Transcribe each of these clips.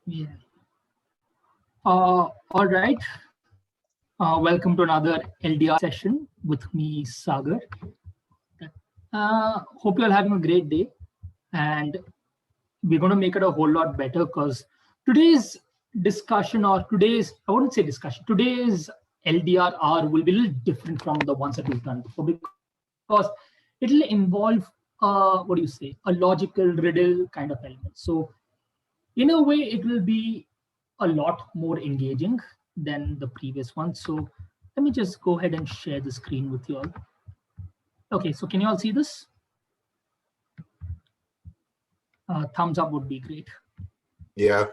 Yeah. All right. Welcome to another LDR session with me, Sagar. Hope you're all having a great day, and we're going to make it a whole lot better because today's discussion, or today's, I wouldn't say discussion, today's LDR will be a little different from the ones that we've done before because it'll involve, a logical riddle kind of element. So in a way, it will be a lot more engaging than the previous one. So let me just go ahead and share the screen with you all. Okay, so can you all see this? Thumbs up would be great. Yeah.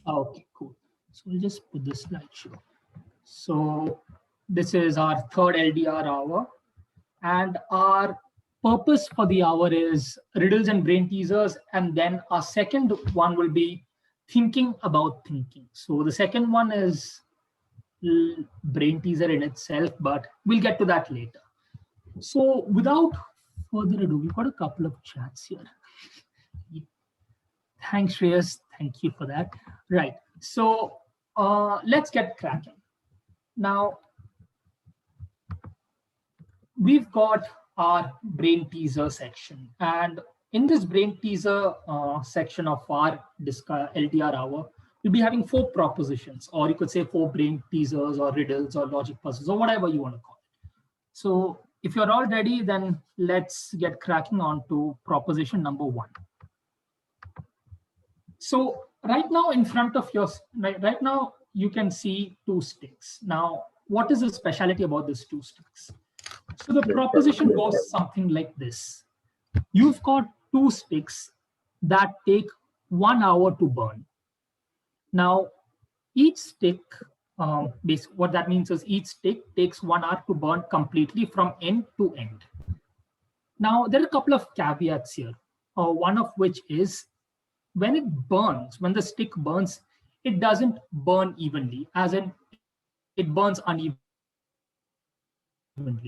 Okay, cool. So we'll just put this slideshow. So this is our third LDR hour, and our purpose for the hour is riddles and brain teasers, and then our second one will be thinking about thinking. So the second one is brain teaser in itself, but we'll get to that later. So without further ado, we've got a couple of chats here. Thanks, Shreyas. Thank you for that. Right. So let's get cracking. Now, we've got our brain teaser section. And in this brain teaser section of our LDR hour, we'll be having 4 propositions, or you could say 4 brain teasers or riddles or logic puzzles or whatever you want to call it. So if you're all ready, then let's get cracking on to proposition number 1. So right now in front of your, right now you can see 2 sticks. Now, what is the specialty about these 2 sticks? So the proposition goes something like this. You've got 2 sticks that take 1 hour to burn. Now, each stick, what that means is each stick takes 1 hour to burn completely from end to end. Now, there are a couple of caveats here, one of which is when it burns, when the stick burns, it doesn't burn evenly, as in it burns unevenly.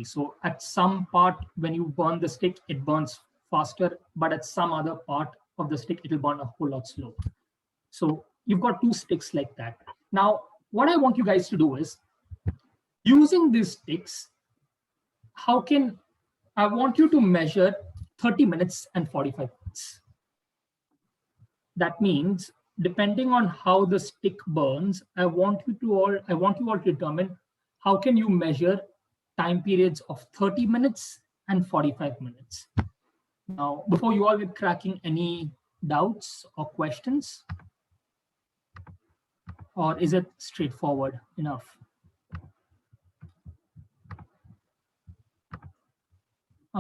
So at some part, when you burn the stick, it burns faster, but at some other part of the stick, it will burn a whole lot slower. So you've got 2 sticks like that. Now, what I want you guys to do is, using these sticks, I want you to measure 30 minutes and 45 minutes. That means, depending on how the stick burns, I want you all to determine how can you measure time periods of 30 minutes and 45 minutes. Now, before you all get cracking, any doubts or questions? Or is it straightforward enough?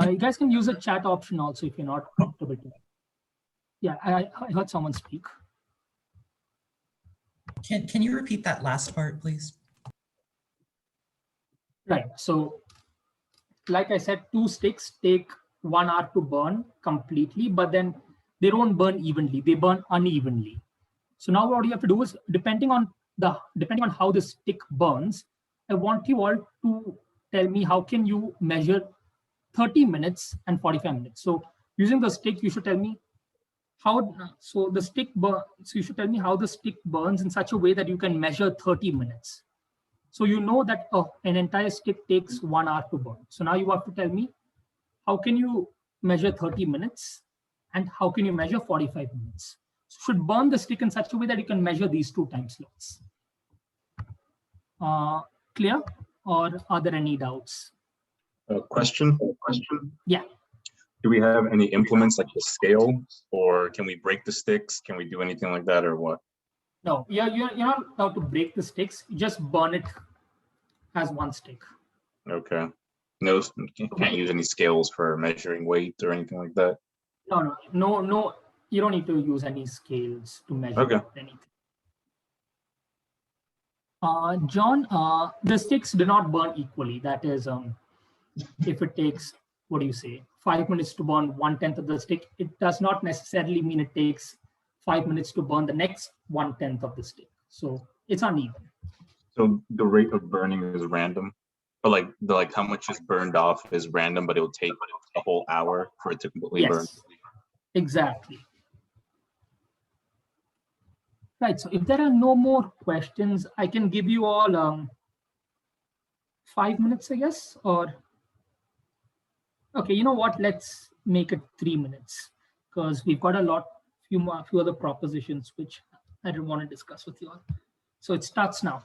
You guys can use the chat option also if you're not comfortable. Yeah, I heard someone speak. Can you repeat that last part, please? Right. So, like I said, 2 sticks take 1 hour to burn completely, but then they don't burn evenly; they burn unevenly. So now, what you have to do is, depending on how the stick burns, I want you all to tell me how can you measure 30 minutes and 45 minutes. So, using the stick, you should tell me how. So the stick burns. So you should tell me how the stick burns in such a way that you can measure 30 minutes. So you know that an entire stick takes 1 hour to burn. So now you have to tell me how can you measure 30 minutes and how can you measure 45 minutes. So you should burn the stick in such a way that you can measure these 2 time slots. Clear? Or are there any doubts? Question? Yeah. Do we have any implements like the scale, or can we break the sticks? Can we do anything like that, or what? No, you're not allowed to break the sticks. You just burn it as 1 stick. Okay. No, can't use any scales for measuring weight or anything like that? No. You don't need to use any scales to measure anything. John, the sticks do not burn equally. That is, if it takes, 5 minutes to burn 1/10 of the stick, it does not necessarily mean it takes 5 minutes to burn the next 1/10 of the stick. So it's uneven. So the rate of burning is random, but like how much is burned off is random, but it will take a whole hour for it to completely burn. Exactly. Right. So if there are no more questions, I can give you all 5 minutes, I guess, or okay, you know what? Let's make it 3 minutes because we've got few other propositions which I didn't want to discuss with you all. So it starts now.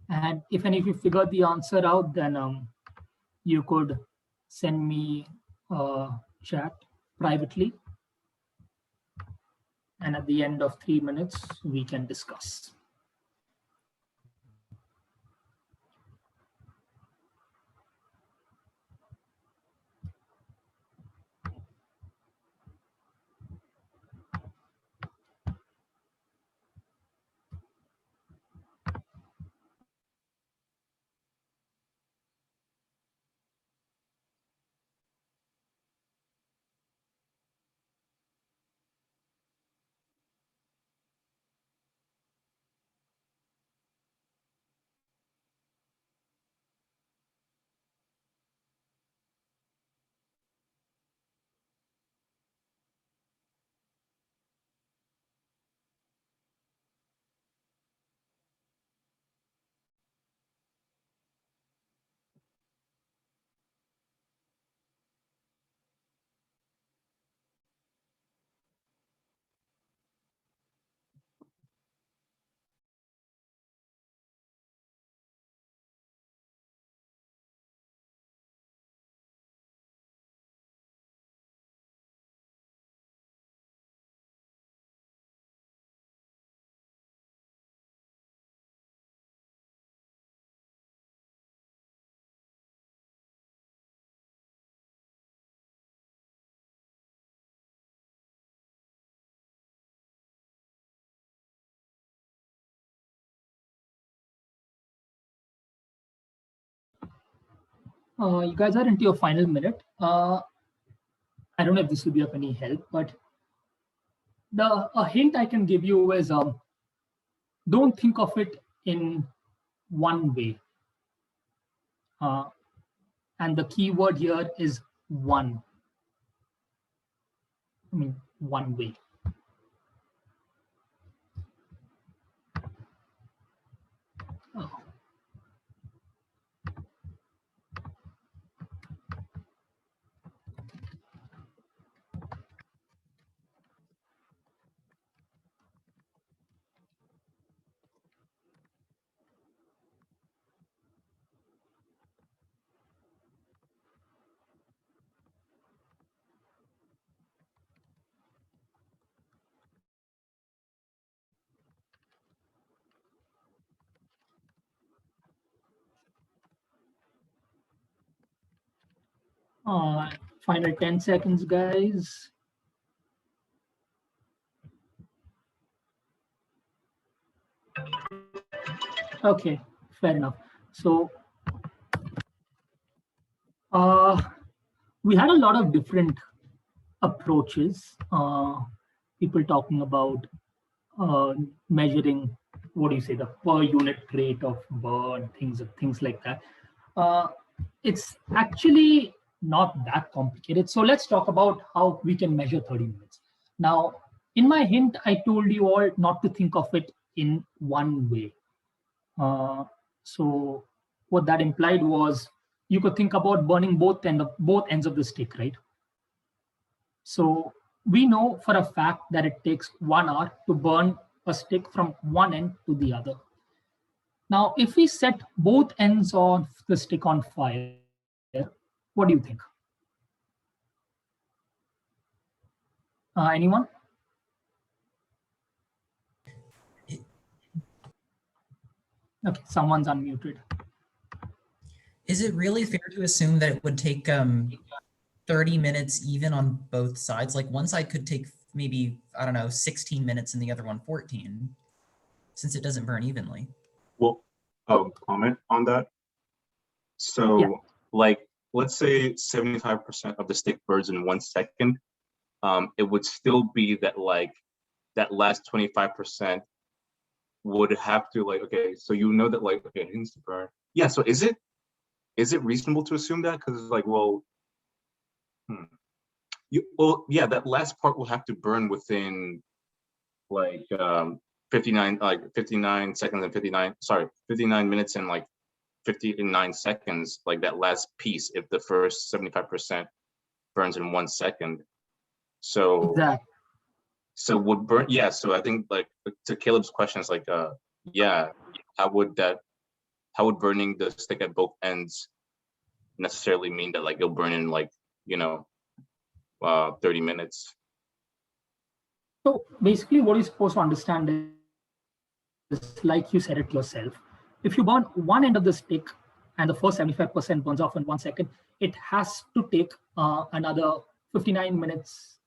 And if any of you figure the answer out, then you could send me a chat privately. And at the end of 3 minutes, we can discuss. You guys are into your final minute. I don't know if this will be of any help, but a hint I can give you is don't think of it in one way. And the key word here is one. I mean, one way. Oh. Final 10 seconds, guys. Okay, fair enough. So we had a lot of different approaches. People talking about measuring, what do you say, the per unit rate of burn, things like that. It's actually not that complicated. So let's talk about how we can measure 30 minutes. Now, in my hint, I told you all not to think of it in one way. So what that implied was you could think about burning both ends of the stick, right? So we know for a fact that it takes 1 hour to burn a stick from one end to the other. Now, if we set both ends of the stick on fire, what do you think? Anyone? Okay, someone's unmuted. Is it really fair to assume that it would take 30 minutes even on both sides? Like one side could take maybe, I don't know, 16 minutes and the other one 14, since it doesn't burn evenly. Well, comment on that. So Yeah. like, let's say 75% of the stick burns in 1 second. It would still be that like that last 25% would have to like, okay, so you know that like, okay, it needs to burn. Yeah, so is it reasonable to assume that? Because like, well, yeah, that last part will have to burn within like 59 seconds and 59 minutes and like 59 seconds, like that last piece, if the first 75% burns in 1 second. So Exactly. so would burn, yeah. So I think like to Caleb's question is like yeah, how would burning the stick at both ends necessarily mean that like it'll burn in like, you know, 30 minutes? So basically what you're supposed to understand is, like you said it yourself, if you burn one end of the stick and the first 75% burns off in 1 second, it has to take another 59 minutes,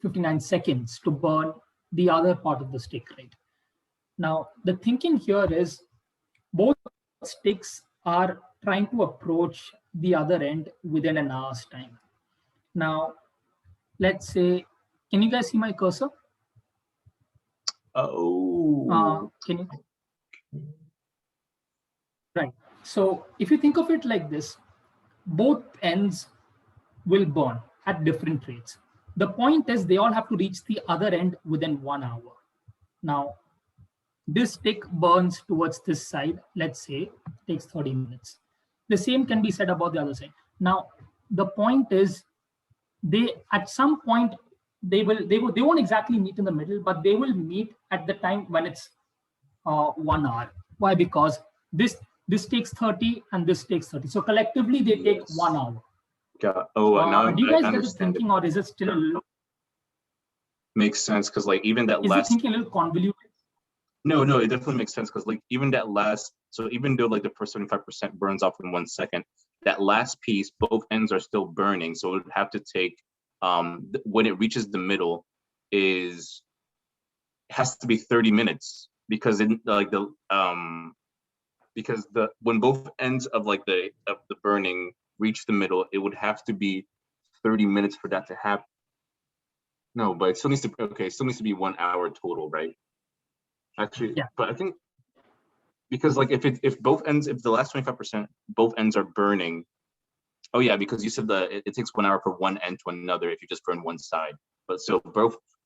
59 seconds to burn the other part of the stick, right? Now, the thinking here is both sticks are trying to approach the other end within an hour's time. Now, let's say, can you guys see my cursor? Oh, Can you? Right. So if you think of it like this, both ends will burn at different rates. The point is they all have to reach the other end within 1 hour. Now, this stick burns towards this side, let's say, takes 30 minutes. The same can be said about the other side. Now, the point is they at some point they won't exactly meet in the middle, but they will meet at the time when it's 1 hour. Why? Because this takes 30 and this takes 30. So collectively they take yes. 1 hour. Now Do you guys I get the understand thinking, or is it still a little, makes sense because like even that is the last thinking a little convoluted? no, it definitely makes sense because like even that last, so even though like the first 75% burns off in 1 second, that last piece, both ends are still burning. So it would have to take when it reaches the middle it has to be 30 minutes because in like the because the when both ends of like the burning reach the middle, it would have to be 30 minutes for that to happen. No, but it still needs to, okay, it still needs to be 1 hour total, right? Actually, Yeah. but I think because like if both ends, if the last 25% both ends are burning, oh yeah, because you said that it takes 1 hour for one end to another if you just burn one side. But so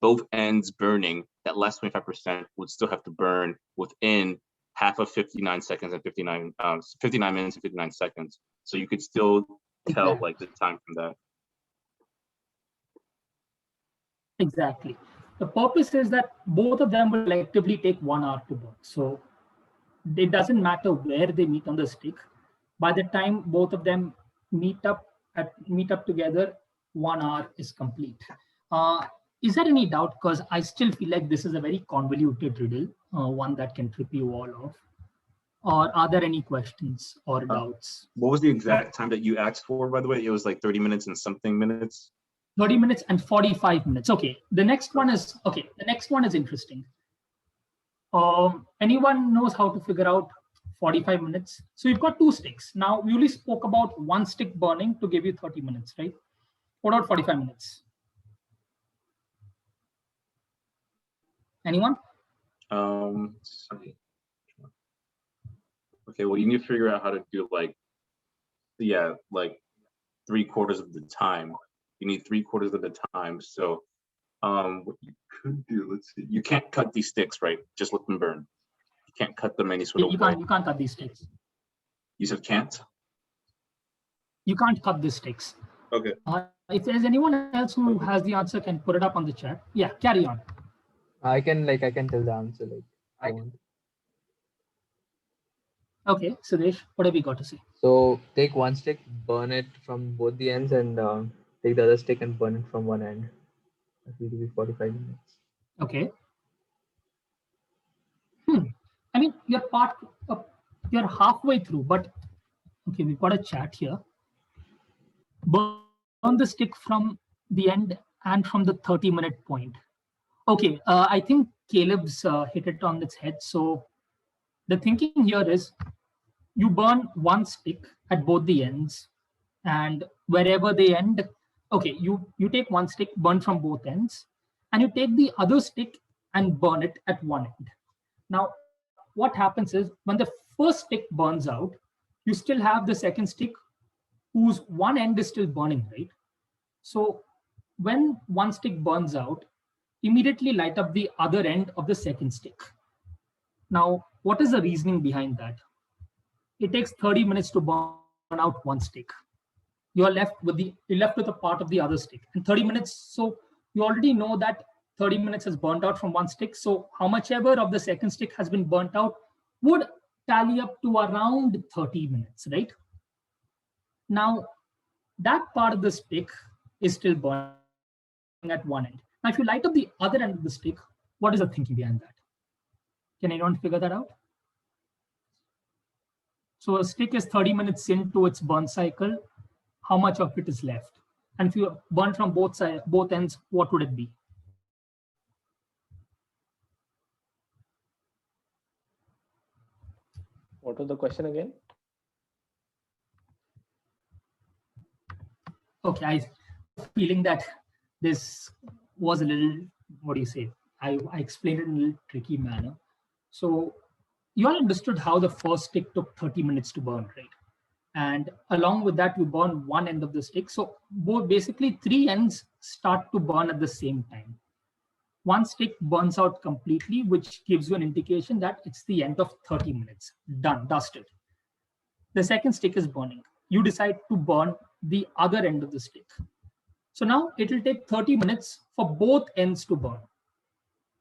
both ends burning, that last 25% would still have to burn within half of 59 seconds and 59 minutes and 59 seconds. So you could still tell Exactly. like the time from that. Exactly. The purpose is that both of them will collectively take 1 hour to burn. So it doesn't matter where they meet on the stick. By the time both of them meet up together, 1 hour is complete. Is there any doubt? Because I still feel like this is a very convoluted riddle, one that can trip you all off. Or are there any questions or doubts? What was the exact time that you asked for, by the way? It was like 30 minutes and something minutes. 30 minutes and 45 minutes. Okay. The next one is interesting. Anyone knows how to figure out 45 minutes? So you've got two sticks. Now we only spoke about one stick burning to give you 30 minutes, right? What about 45 minutes? Anyone? Sorry. Okay, well, you need to figure out how to do like 3/4 of the time. You need 3/4 of the time. So what you could do, let's see, you can't cut these sticks, right? Just let them burn. You can't cut them any sort of way. You can't cut these sticks. You said can't? You can't cut these sticks. Okay. If there's anyone else who has the answer, can put it up on the chat. Yeah, carry on. I can tell the answer like I want. Okay, Sudesh, what have you got to say? So take one stick, burn it from both the ends, and take the other stick and burn it from one end. That will be 45 minutes. Okay. I mean, you're halfway through, but okay, we've got a chat here. Burn the stick from the end and from the 30-minute point. Okay, I think Caleb's hit it on its head. So the thinking here is you burn one stick at both the ends, and wherever they end, okay, you take one stick, burn from both ends, and you take the other stick and burn it at one end. Now, what happens is when the first stick burns out, you still have the second stick whose one end is still burning, right? So when one stick burns out, immediately light up the other end of the second stick. Now, what is the reasoning behind that? It takes 30 minutes to burn out one stick. You're left with a part of the other stick, and 30 minutes. So you already know that 30 minutes has burnt out from one stick. So how much ever of the second stick has been burnt out would tally up to around 30 minutes, right? Now, that part of the stick is still burning at one end. Now, if you light up the other end of the stick, what is the thinking behind that? Can anyone figure that out? So a stick is 30 minutes into its burn cycle. How much of it is left? And if you burn from both sides, both ends, what would it be? What was the question again? Okay, I feeling that this was a little, what do you say? I explained it in a little tricky manner. So you all understood how the first stick took 30 minutes to burn, right? And along with that, you burn one end of the stick. So basically 3 ends start to burn at the same time. One stick burns out completely, which gives you an indication that it's the end of 30 minutes. Done, dusted. The second stick is burning. You decide to burn the other end of the stick. So now it will take 30 minutes for both ends to burn.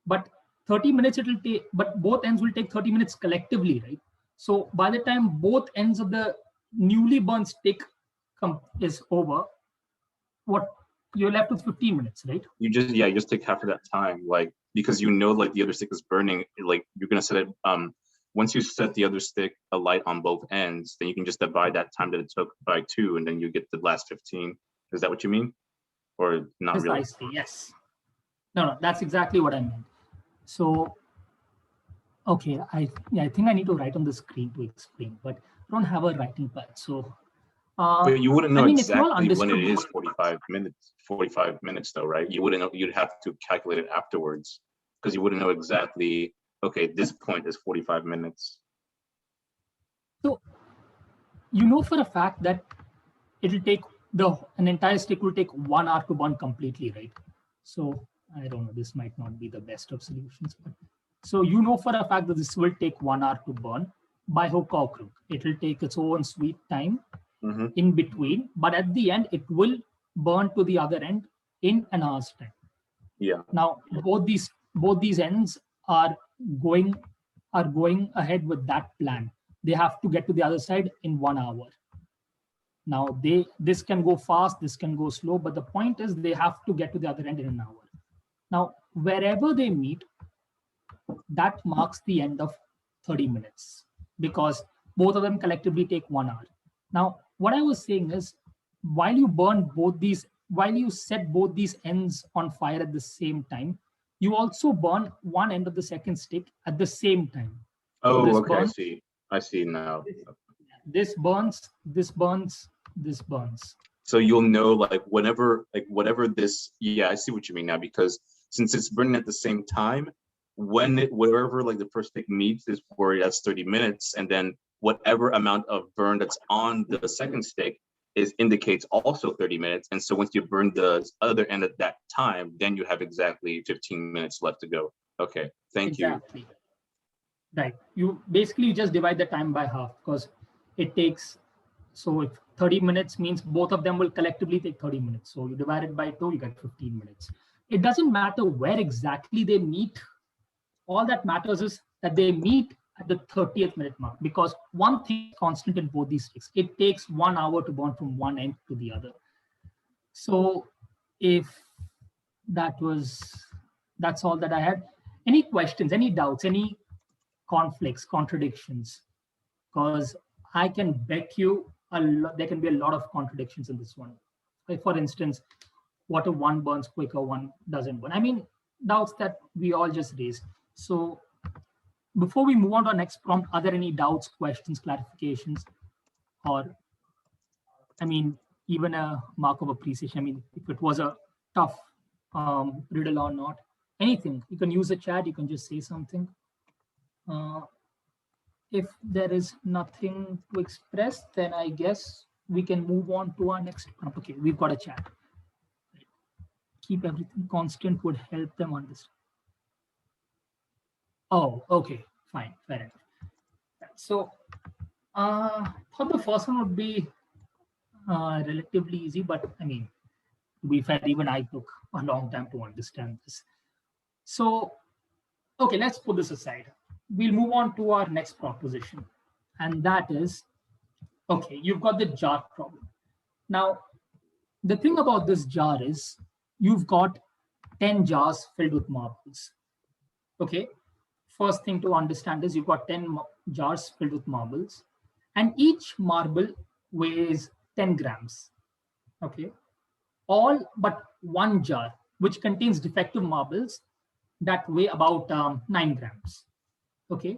But 30 minutes it will take, but both ends will take 30 minutes collectively, right? So by the time both ends of the newly burned stick is over, what you're left with 15 minutes, right? You just take half of that time, like, because you know, like, the other stick is burning, like, you're gonna set it, once you set the other stick alight on both ends, then you can just divide that time that it took by 2, and then you get the last 15. Is that what you mean? Or not really? Precisely, yes. No, that's exactly what I meant. So, okay, I think I need to write on the screen to explain, but I don't have a writing pad. So, but you wouldn't know exactly when it is 45 minutes though, right? You wouldn't know, you'd have to calculate it afterwards, because you wouldn't know exactly, okay, this point is 45 minutes. So you know for a fact that it'll take an entire stick will take 1 hour to burn completely, right? So I don't know, this might not be the best of solutions, but so you know for a fact that this will take 1 hour to burn by hook or crook. It will take its own sweet time in between, but at the end it will burn to the other end in an hour's time. Yeah. Now both these ends are going ahead with that plan. They have to get to the other side in 1 hour. Now this can go fast, this can go slow, but the point is they have to get to the other end in an hour. Now wherever they meet, that marks the end of 30 minutes because both of them collectively take 1 hour. Now what I was saying is, while you set both these ends on fire at the same time, you also burn one end of the second stick at the same time. Oh, so okay, burns, I see now. This burns, this burns, this burns. So you'll know, like, whatever this, yeah, I see what you mean now, because since it's burning at the same time, wherever like the first stick meets is where it has 30 minutes, and then whatever amount of burn that's on the second stick indicates also 30 minutes. And so once you burn the other end at that time, then you have exactly 15 minutes left to go. Okay, thank you. Right. You basically just divide the time by half because it takes, so if 30 minutes means both of them will collectively take 30 minutes. So you divide it by 2, you get 15 minutes. It doesn't matter where exactly they meet. All that matters is that they meet at the 30th minute mark, because one thing is constant in both these sticks. It takes 1 hour to burn from one end to the other. So if that's all that I had. Any questions, any doubts, any conflicts, contradictions? Because I can bet you there can be a lot of contradictions in this one. Like for instance, what if one burns quicker, one doesn't burn? I mean, doubts that we all just raised. So before we move on to our next prompt, are there any doubts, questions, clarifications, or I mean, even a mark of appreciation? I mean, if it was a tough riddle or not, anything, you can use the chat, you can just say something. If there is nothing to express, then I guess we can move on to our next prompt. Okay, we've got a chat. keep everything constant would help them understand. Oh, okay, fine, fair enough. So thought the first one would be relatively easy, but I mean, to be fair, even I took a long time to understand this. So, okay, let's put this aside. We'll move on to our next proposition, and that is, okay, you've got the jar problem. Now, the thing about this jar is you've got 10 jars filled with marbles. Okay, first thing to understand is you've got 10 jars filled with marbles, and each marble weighs 10 grams. Okay, all but one jar, which contains defective marbles that weigh about 9 grams. Okay,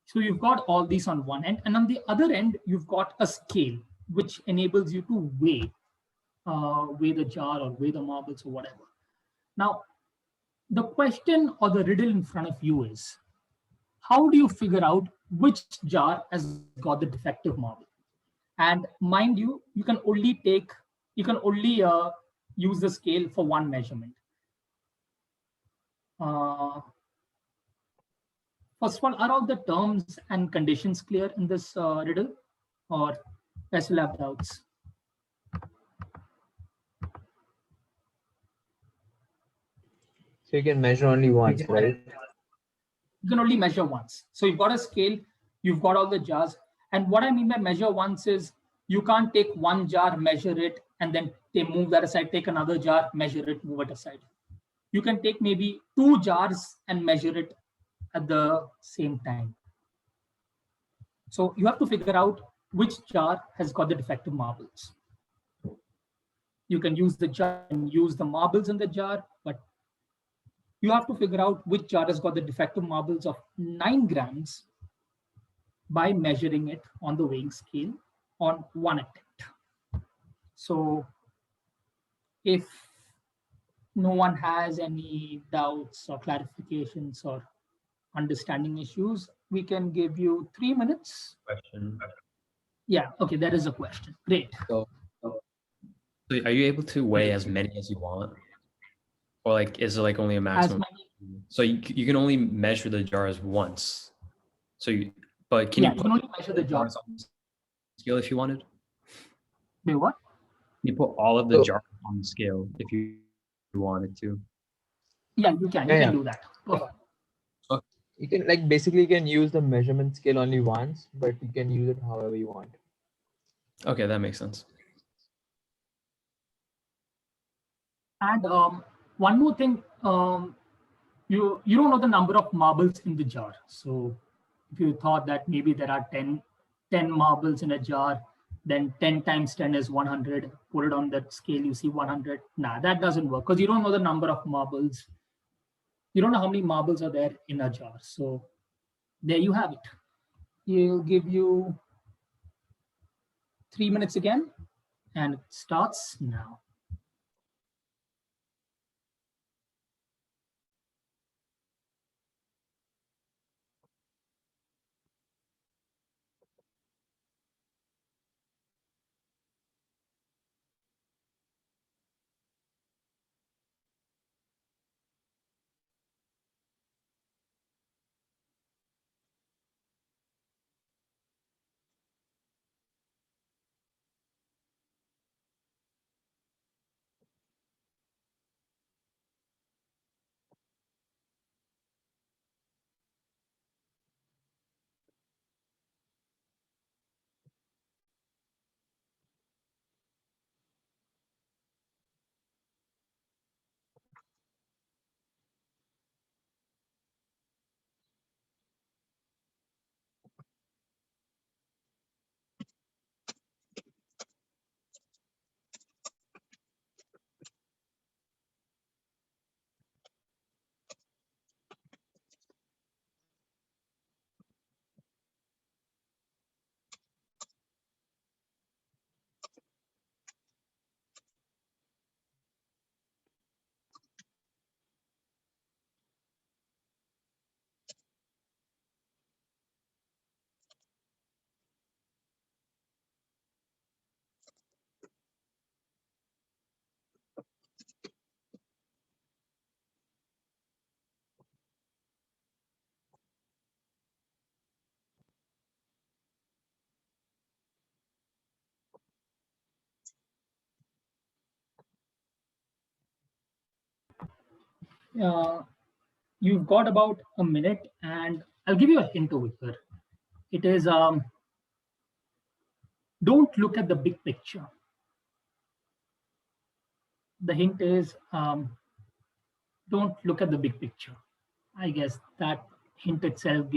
so you've got all these on one end, and on the other end, you've got a scale which enables you to weigh the jar or weigh the marbles or whatever. Now, the question or the riddle in front of you is, how do you figure out which jar has got the defective marble? And mind you, you can only use the scale for one measurement. First of all, are all the terms and conditions clear in this riddle, or I still have doubts? So you can measure only once, right? You can only measure once. So you've got a scale, you've got all the jars. And what I mean by measure once is you can't take one jar, measure it, and then they move that aside, take another jar, measure it, move it aside. You can take maybe 2 jars and measure it at the same time. So you have to figure out which jar has got the defective marbles. You can use the jar and use the marbles in the jar, but you have to figure out which jar has got the defective marbles of 9 grams by measuring it on the weighing scale on one attempt. So if no one has any doubts or clarifications or understanding issues, we can give you 3 minutes. Question. Yeah, okay, there is a question. Great. So are you able to weigh as many as you want? Or like, is it like only a maximum? So you can only measure the jars once. So but can you you can only measure the jars on the scale if you wanted? Wait, what? You put all of the jars on the scale if you wanted to. Yeah, you can. You can do that. Perfect. You can basically you can use the measurement scale only once, but you can use it however you want. Okay, that makes sense. And one more thing, you don't know the number of marbles in the jar. So if you thought that maybe there are 10 marbles in a jar, then 10 times 10 is 100. Put it on that scale, you see 100. Nah, that doesn't work because you don't know the number of marbles. You don't know how many marbles are there in a jar. So there you have it. He'll give you 3 minutes again, and it starts now. You've got about a minute, and I'll give you a hint over here. It is don't look at the big picture. The hint is don't look at the big picture. I guess that hint itself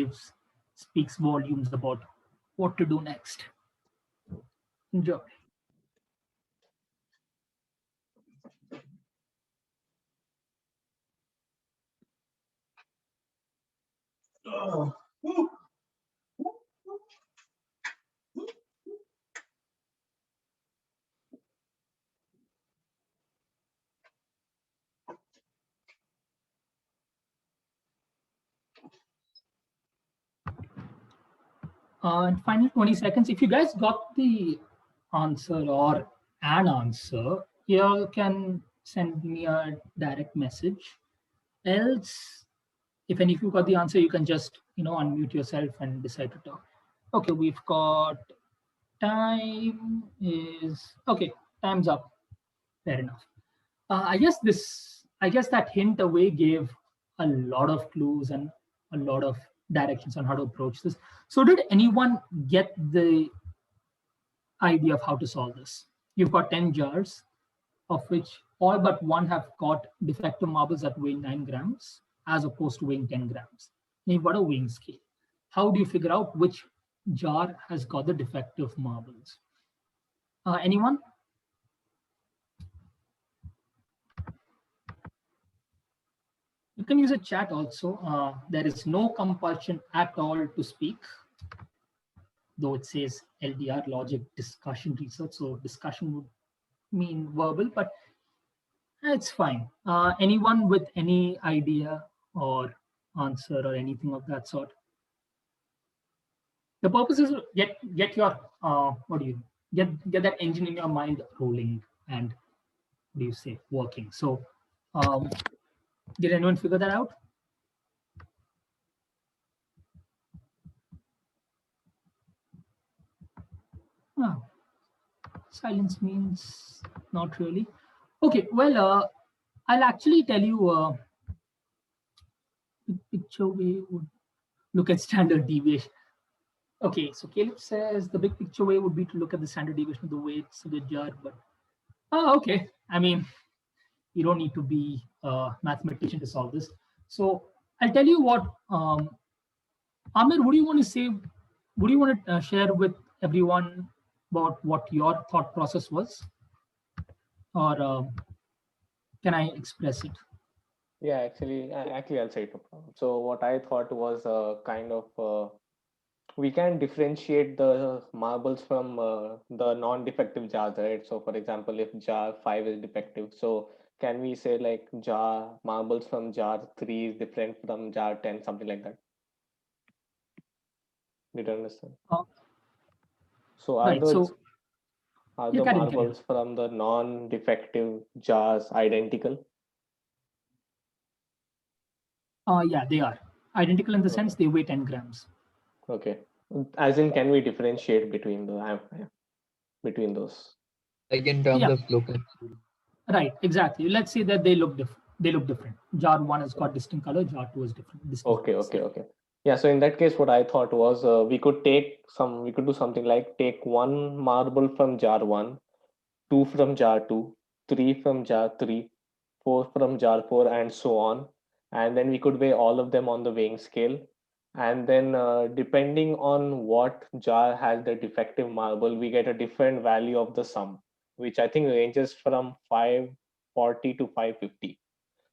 speaks volumes about what to do next. Enjoy. Oh. And final 20 seconds. If you guys got the answer or an answer, you can send me a direct message. Else, if any of you got the answer, you can just unmute yourself and decide to talk. Okay, we've got time is okay. Time's up. Fair enough. I guess that hint away gave a lot of clues and a lot of directions on how to approach this. So did anyone get the idea of how to solve this? You've got 10 jars, of which all but one have got defective marbles that weigh 9 grams, as opposed to weighing 10 grams. And you've got a weighing scale. How do you figure out which jar has got the defective marbles? Anyone? You can use a chat also. There is no compulsion at all to speak, though it says LDR, logic, discussion, research. So discussion would mean verbal, but it's fine. Anyone with any idea or answer or anything of that sort? The purpose is to get your get that engine in your mind rolling and what do you say, working. So did anyone figure that out? Oh, silence means not really. Okay, well, I'll actually tell you the picture way would look at standard deviation. Okay, so Caleb says the big picture way would be to look at the standard deviation of the weights of the jar, but okay. I mean, you don't need to be a mathematician to solve this. So I'll tell you what, Amir, what do you want to say? What do you want to share with everyone about what your thought process was? Or can I express it? Yeah, actually, I'll say it, no problem. So what I thought was kind of we can differentiate the marbles from the non-defective jars, right? So for example, if jar 5 is defective, so can we say like jar marbles from jar 3 is different from jar 10, something like that? Did you understand? So Right. So are yeah, the carry on. marbles from the non-defective jars identical? Yeah, they are identical in the sense they weigh 10 grams. Okay. As in, can we differentiate between between those? Like in terms Yeah. of look and feel. Right, exactly. Let's say that they look different. They look different. Jar 1 has got distinct color. Jar 2 is different. Distinct Okay. Yeah. So in that case, what I thought was we could do something like take one marble from jar 1, 2 from jar 2, 3 from jar 3, 4 from jar 4, and so on. And then we could weigh all of them on the weighing scale. And then depending on what jar has the defective marble, we get a different value of the sum, which I think ranges from 540 to 550.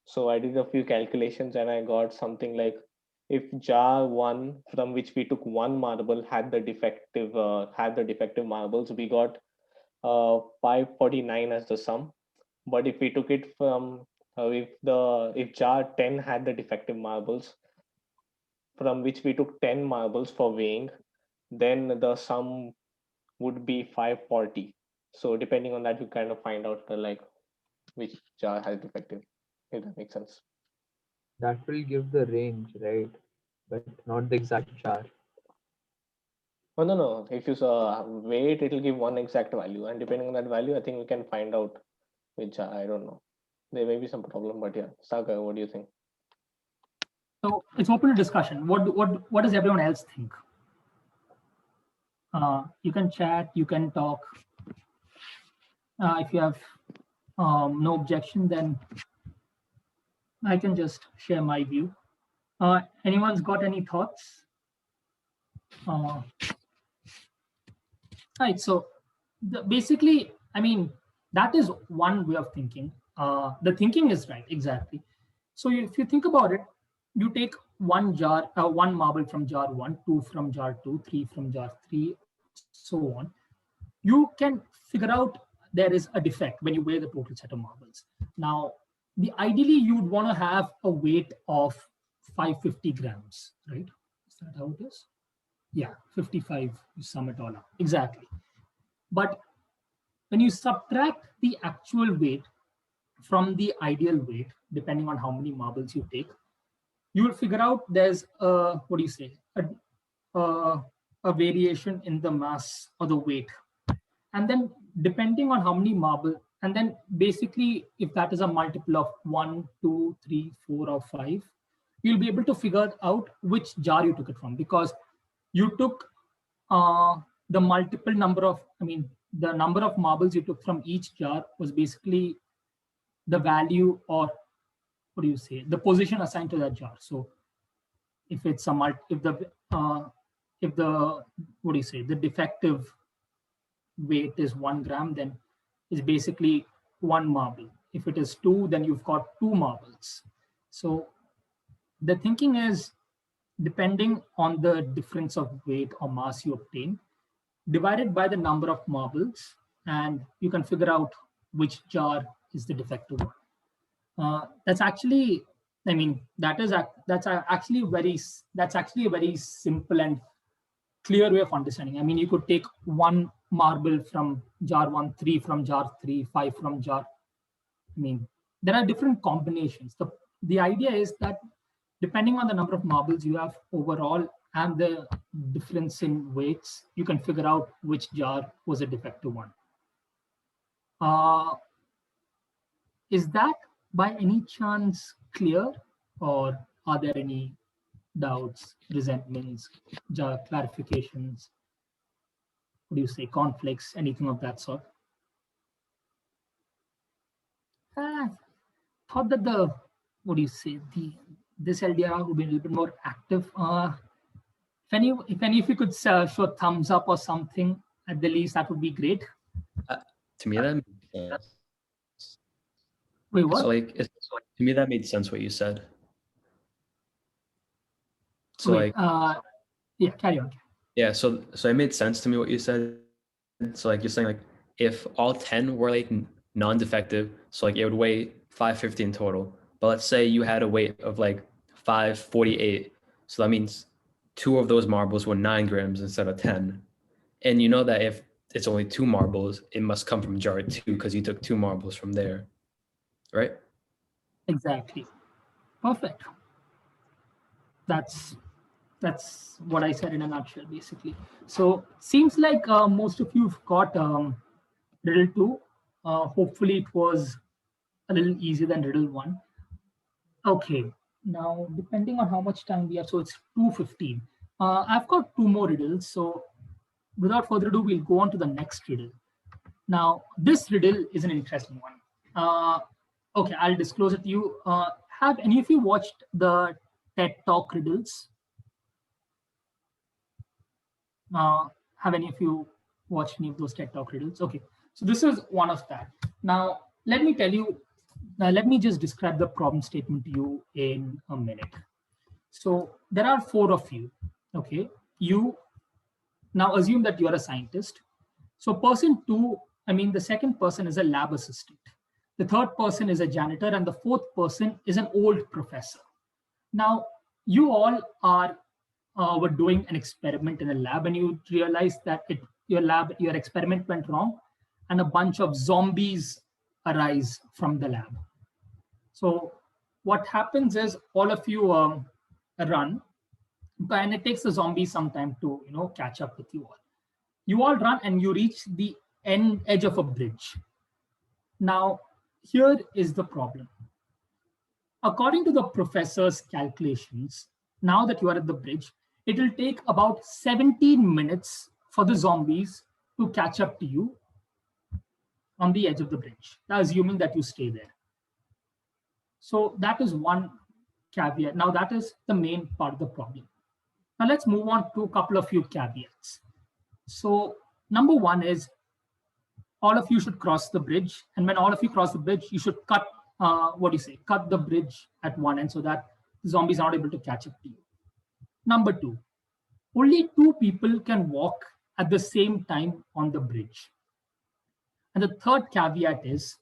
So I did a few calculations and I got something like if jar 1 from which we took one marble had the defective marbles, we got 549 as the sum. But if we took it from if jar 10 had the defective marbles from which we took 10 marbles for weighing, then the sum would be 540. So depending on that, you kind of find out like which jar has defective, if that makes sense. That will give the range, right? But not the exact jar. Oh, no. If you weigh it, it'll give one exact value. And depending on that value, I think we can find out which jar. I don't know. there may be some problem, but yeah. Saga, what do you think? So it's open to discussion. What does everyone else think? You can chat, you can talk. If you have no objection, then I can just share my view. Anyone's got any thoughts? Right. So basically, I mean, that is one way of thinking. The thinking is right, exactly. So if you think about it, you take one marble from jar 1, 2 from jar 2, 3 from jar 3, so on. You can figure out there is a defect when you weigh the total set of marbles. Now, ideally, you would want to have a weight of 550 grams, right? Is that how it is? Yeah, 55, you sum it all up. Exactly. But when you subtract the actual weight from the ideal weight, depending on how many marbles you take, you will figure out there's a, what do you say, a variation in the mass or the weight. And then depending on how many marble, and then basically if that is a multiple of 1, 2, 3, 4, or 5, you'll be able to figure out which jar you took it from, because you took the multiple number of, the number of marbles you took from each jar was basically the value, or what do you say, the position assigned to that jar. So if it's if the what do you say, the defective weight is 1 gram, then it's basically 1 marble. If it is 2, then you've got 2 marbles. So the thinking is, depending on the difference of weight or mass you obtain, divided by the number of marbles, and you can figure out which jar is the defective one. That's actually, that's actually a very simple and clear way of understanding. You could take 1 marble from jar 1, 3 from jar 3, 5 from jar. There are different combinations. The idea is that depending on the number of marbles you have overall and the difference in weights, you can figure out which jar was a defective one. Is that by any chance clear, or are there any doubts, resentments, clarifications? What do you say, conflicts, anything of that sort? Thought that this L.D.R would be a little bit more active. If any of you could show thumbs up or something, at the least, that would be great. To me, that makes sense. Wait, what? So to me, that made sense what you said. So wait, yeah, carry on. Yeah, so it made sense to me what you said. So you're saying if all 10 were non-defective, so it would weigh 550 in total. But let's say you had a weight of 548. So that means 2 of those marbles were 9 grams instead of 10. And you know that if it's only 2 marbles, it must come from jar 2 because you took 2 marbles from there, right? Exactly. Perfect. That's what I said in a nutshell, basically. So seems like most of you've got riddle 2. Hopefully it was a little easier than riddle 1. Okay, now depending on how much time we have, so it's 2:15. I've got 2 more riddles, so without further ado, we'll go on to the next riddle. Now, this riddle is an interesting one. Okay, I'll disclose it to you. Have any of you watched the TED Talk riddles? Have any of you watched any of those TED Talk riddles? Okay, so this is one of that. Now, let me tell you, let me just describe the problem statement to you in a minute. So there are 4 of you, okay? You now assume that you're a scientist. So person 2, the second person is a lab assistant. The third person is a janitor, and the fourth person is an old professor. Now, you all were doing an experiment in a lab, and you realized that your experiment went wrong, and a bunch of zombies arise from the lab. So what happens is all of you run, and it takes the zombies some time to catch up with you all. You all run and you reach the edge of a bridge. Now, here is the problem. According to the professor's calculations, now that you are at the bridge, it will take about 17 minutes for the zombies to catch up to you on the edge of the bridge, assuming that you stay there. So that is one caveat. Now that is the main part of the problem. Now let's move on to a couple of few caveats. So number one is all of you should cross the bridge. And when all of you cross the bridge, you should cut, cut the bridge at one end so that the zombies are not able to catch up to you. Number two, only two people can walk at the same time on the bridge. And the third caveat is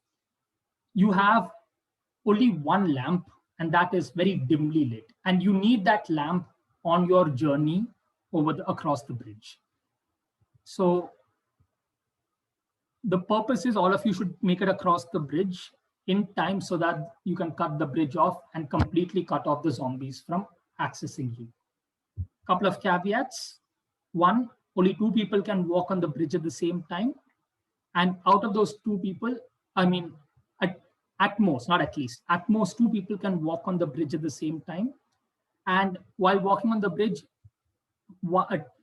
you have only one lamp, and that is very dimly lit. And you need that lamp on your journey across the bridge. So the purpose is all of you should make it across the bridge in time so that you can cut the bridge off and completely cut off the zombies from accessing you. Couple of caveats. One, only two people can walk on the bridge at the same time. And out of those two people, I mean, at most, not at least, at most two people can walk on the bridge at the same time. And while walking on the bridge,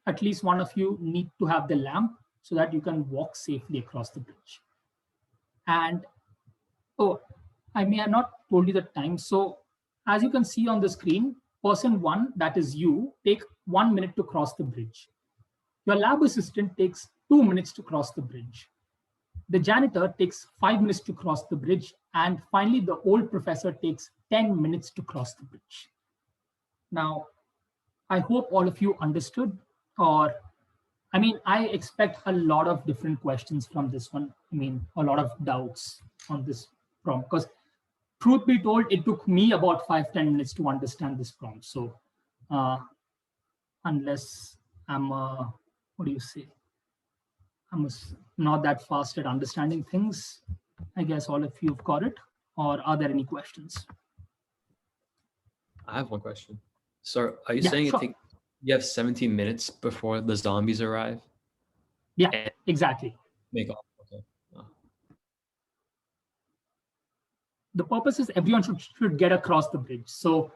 at least one of you need to have the lamp so that you can walk safely across the bridge. And, oh, I may have not told you the time. So as you can see on the screen, person one, that is you, take 1 minute to cross the bridge. Your lab assistant takes 2 minutes to cross the bridge. The janitor takes 5 minutes to cross the bridge. And finally, the old professor takes 10 minutes to cross the bridge. Now, I hope all of you understood, or I mean, I expect a lot of different questions from this one. I mean, a lot of doubts on this prompt, because truth be told, it took me about 5-10 minutes to understand this prompt. So unless I'm, what do you say? I'm not that fast at understanding things. I guess all of you have got it. Or are there any questions? I have one question. So are you Yeah, saying sure. you have 17 minutes before the zombies arrive? Yeah, And exactly. make off. Okay. Oh. The purpose is everyone should get across the bridge. So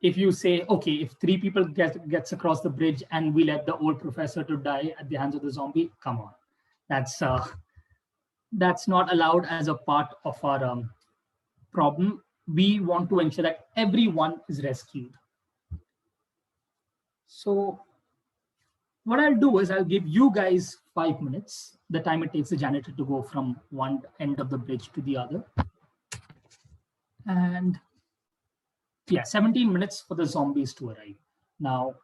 if you say, okay, if 3 people gets across the bridge and we let the old professor to die at the hands of the zombie, come on. That's not allowed as a part of our problem. We want to ensure that everyone is rescued. So what I'll do is I'll give you guys 5 minutes, the time it takes the janitor to go from one end of the bridge to the other. And yeah, 17 minutes for the zombies to arrive. Now,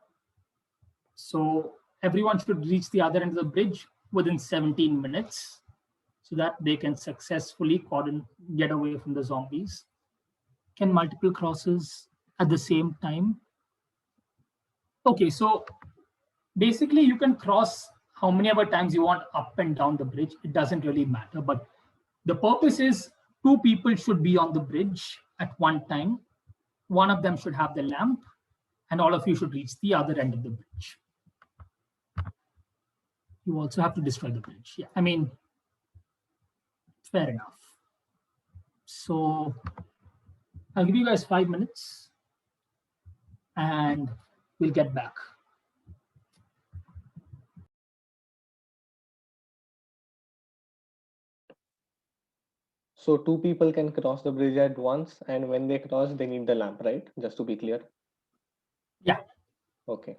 so everyone should reach the other end of the bridge within 17 minutes so that they can successfully get away from the zombies. Can multiple crosses at the same time? Okay, so basically you can cross how many ever times you want up and down the bridge. It doesn't really matter, but the purpose is 2 people should be on the bridge at one time. One of them should have the lamp, and all of you should reach the other end of the bridge. You also have to destroy the bridge. Yeah, I mean, fair enough. So I'll give you guys 5 minutes and we'll get back. So 2 people can cross the bridge at once, and when they cross, they need the lamp, right? Just to be clear. Yeah. Okay.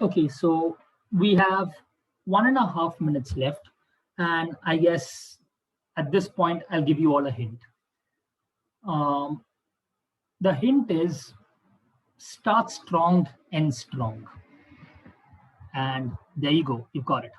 Okay, so we have 1.5 minutes left. And I guess at this point, I'll give you all a hint. The hint is start strong, end strong. And there you go, you got it.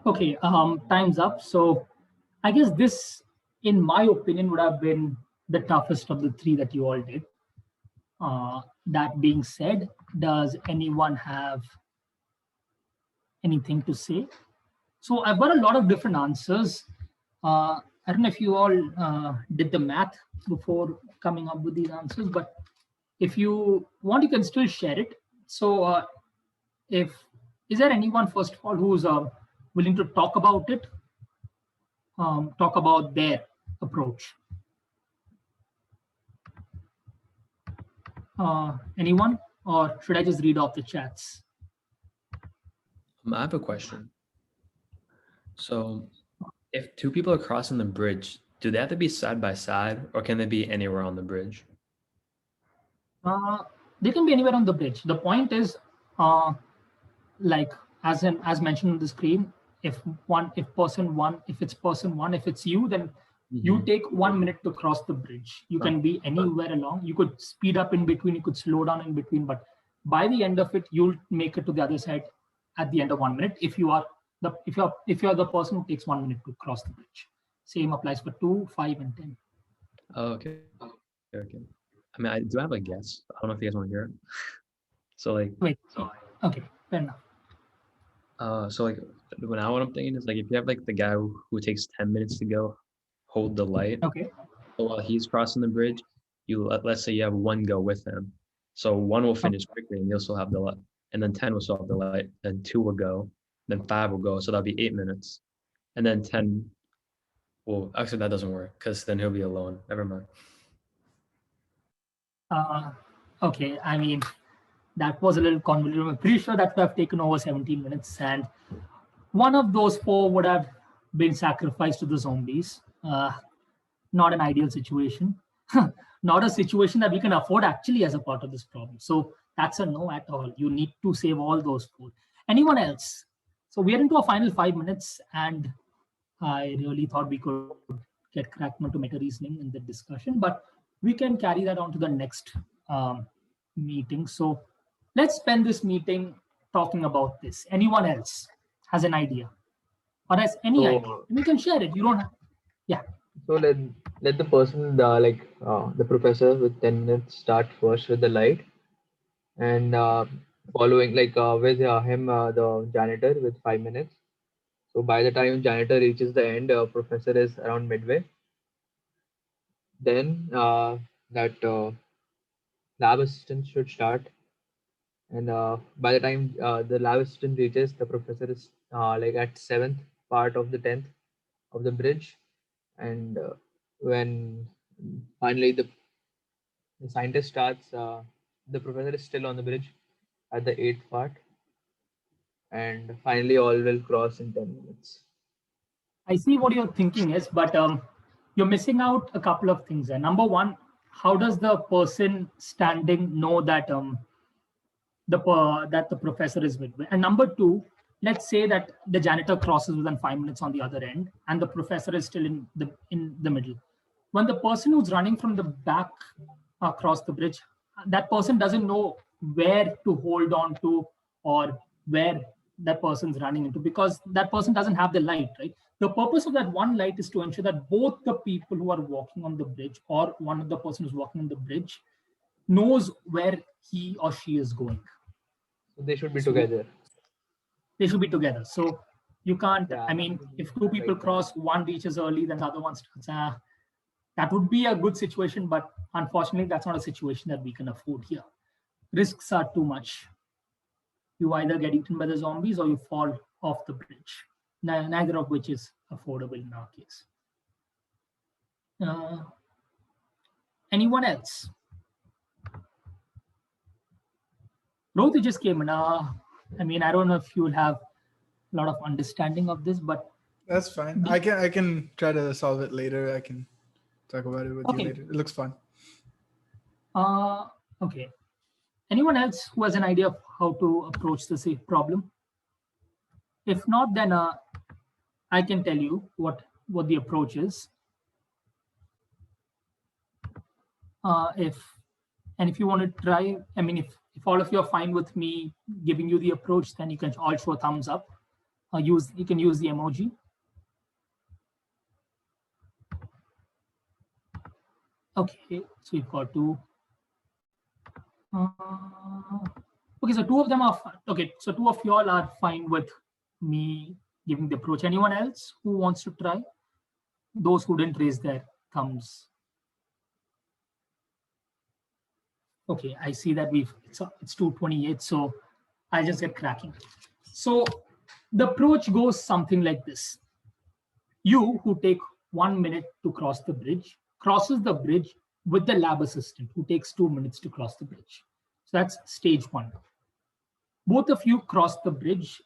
Okay, time's up. So I guess this, in my opinion, would have been the toughest of the three that you all did. That being said, does anyone have anything to say? So I've got a lot of different answers. I don't know if you all did the math before coming up with these answers, but if you want, you can still share it. So if is there anyone, first of all, who's willing to talk about it, talk about their approach? Anyone, or should I just read off the chats? I have a question. So if two people are crossing the bridge, do they have to be side by side, or can they be anywhere on the bridge? They can be anywhere on the bridge. The point is, like as mentioned on the screen, if person one, if it's you, then you take 1 minute to cross the bridge. You can be anywhere along. You could speed up in between, you could slow down in between, but by the end of it, you'll make it to the other side at the end of 1 minute if you're the person who takes 1 minute to cross the bridge. Same applies for 2, 5, and 10. Oh, okay. I mean, I do have a guess. I don't know if you guys want to hear it. So like, Wait, okay, fair enough. So like, what I'm thinking is like, if you have like the guy who takes 10 minutes to go, hold the light. Okay. So while he's crossing the bridge, let's say you have one go with him. So one will finish quickly, and you'll still have the light, and then 10 will still have the light, then 2 will go, then 5 will go. So that'll be 8 minutes, and then 10. Well, actually, that doesn't work because then he'll be alone. Never mind. Okay, I mean, that was a little convoluted. I'm pretty sure that would have taken over 17 minutes, and one of those 4 would have been sacrificed to the zombies. Not an ideal situation. Not a situation that we can afford actually as a part of this problem. So that's a no at all. You need to save all those 4. Anyone else? So we are into our final 5 minutes, and I really thought we could get Crackman to make a reasoning in the discussion, but we can carry that on to the next meeting. So let's spend this meeting talking about this. Anyone else has an idea or has any idea? And we can share it. You don't have, yeah. So let the person, the professor with 10 minutes start first with the light, and following with him, the janitor with 5 minutes. So by the time janitor reaches the end, professor is around midway. Then that lab assistant should start, and by the time the lab assistant reaches, the professor is at 7th part of the 10th of the bridge, and when finally the scientist starts, the professor is still on the bridge at the 8th part, and finally all will cross in 10 minutes. I see what your thinking is, but you're missing out a couple of things there. Number one, how does the person standing know that that the professor is with? And number two, let's say that the janitor crosses within 5 minutes on the other end, and the professor is still in the middle. When the person who's running from the back across the bridge, that person doesn't know where to hold on to or where that person's running into, because that person doesn't have the light, right? The purpose of that one light is to ensure that both the people who are walking on the bridge or one of the person who's walking on the bridge knows where he or she is going. So they should be together. They should be together. So you can't, Yeah, I mean, if two people cross, one reaches early, then the other one starts. That would be a good situation, but unfortunately, that's not a situation that we can afford here. Risks are too much. You either get eaten by the zombies or you fall off the bridge. Neither of which is affordable in our case. Anyone else? Rohit just came in. I mean, I don't know if you'll have a lot of understanding of this, but that's fine. I can try to solve it later. I can talk about it with you later. It looks fun. Okay. Anyone else who has an idea of how to approach this problem? If not, then I can tell you what the approach is. If you want to try, I mean, if all of you are fine with me giving you the approach, then you can all show a thumbs up. You can use the emoji. Okay, so you've got two. Okay, so two of them are okay. So two of y'all are fine with me giving the approach. Anyone else who wants to try? Those who didn't raise their thumbs. Okay, I see that it's 2:28, so I'll just get cracking. So the approach goes something like this. You who take 1 minute to cross the bridge crosses the bridge with the lab assistant who takes 2 minutes to cross the bridge. So that's stage one. Both of you cross the bridge,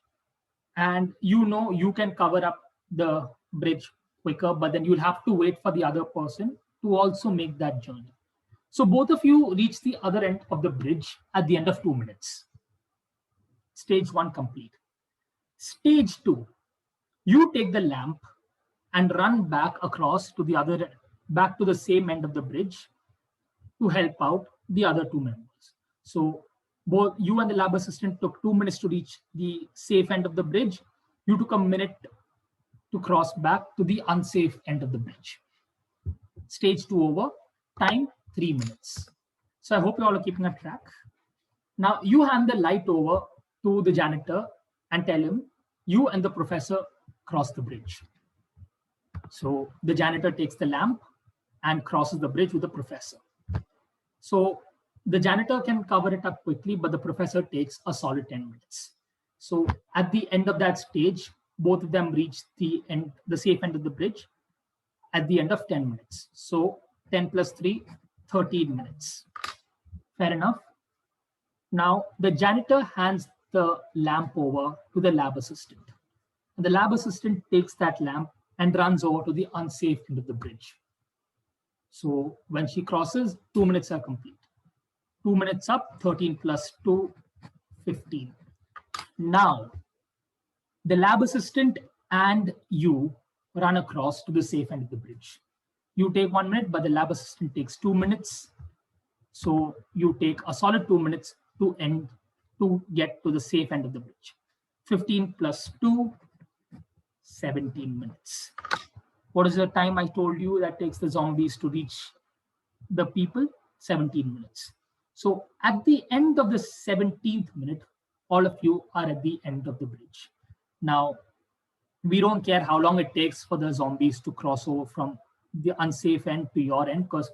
and you know you can cover up the bridge quicker, but then you'll have to wait for the other person to also make that journey. So both of you reach the other end of the bridge at the end of 2 minutes. Stage one complete. Stage two, you take the lamp and run back across to back to the same end of the bridge to help out the other two members. So both you and the lab assistant took 2 minutes to reach the safe end of the bridge. You took a minute to cross back to the unsafe end of the bridge. Stage two over, time 3 minutes. So I hope you all are keeping a track. Now you hand the light over to the janitor and tell him you and the professor cross the bridge. So the janitor takes the lamp and crosses the bridge with the professor. So the janitor can cover it up quickly, but the professor takes a solid 10 minutes. So at the end of that stage, both of them reach the safe end of the bridge at the end of 10 minutes. So 10 plus 3, 13 minutes. Fair enough. Now the janitor hands the lamp over to the lab assistant. And the lab assistant takes that lamp and runs over to the unsafe end of the bridge. So when she crosses, 2 minutes are complete. 2 minutes up, 13 plus 2, 15. Now, the lab assistant and you run across to the safe end of the bridge. You take 1 minute, but the lab assistant takes 2 minutes. So you take a solid 2 minutes to get to the safe end of the bridge. 15 plus 2, 17 minutes. What is the time I told you that takes the zombies to reach the people? 17 minutes. So at the end of the 17th minute, all of you are at the end of the bridge. Now, we don't care how long it takes for the zombies to cross over from the unsafe end to your end, because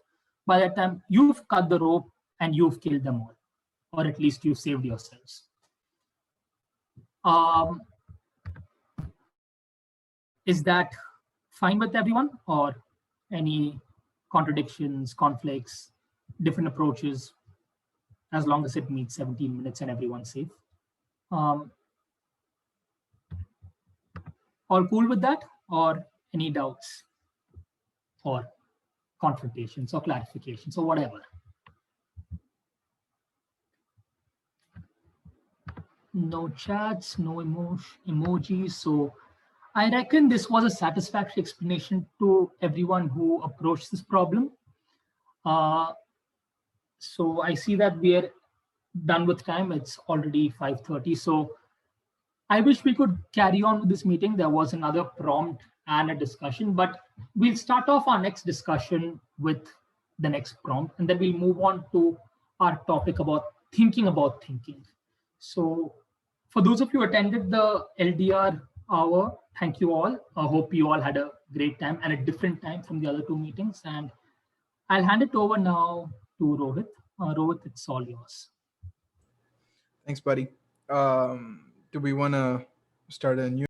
by that time you've cut the rope and you've killed them all, or at least you've saved yourselves. Is that fine with everyone, or any contradictions, conflicts, different approaches, as long as it meets 17 minutes and everyone's safe? All cool with that, or any doubts or confrontations or clarifications or whatever? No chats, no emojis. So I reckon this was a satisfactory explanation to everyone who approached this problem. So I see that we are done with time. It's already 5:30. So I wish we could carry on with this meeting. There was another prompt and a discussion, but we'll start off our next discussion with the next prompt, and then we'll move on to our topic about thinking about thinking. So for those of you who attended the LDR hour, thank you all. I hope you all had a great time and a different time from the other two meetings. And I'll hand it over now to Rohit. Rohit, it's all yours. Thanks, buddy. Do we want to start a new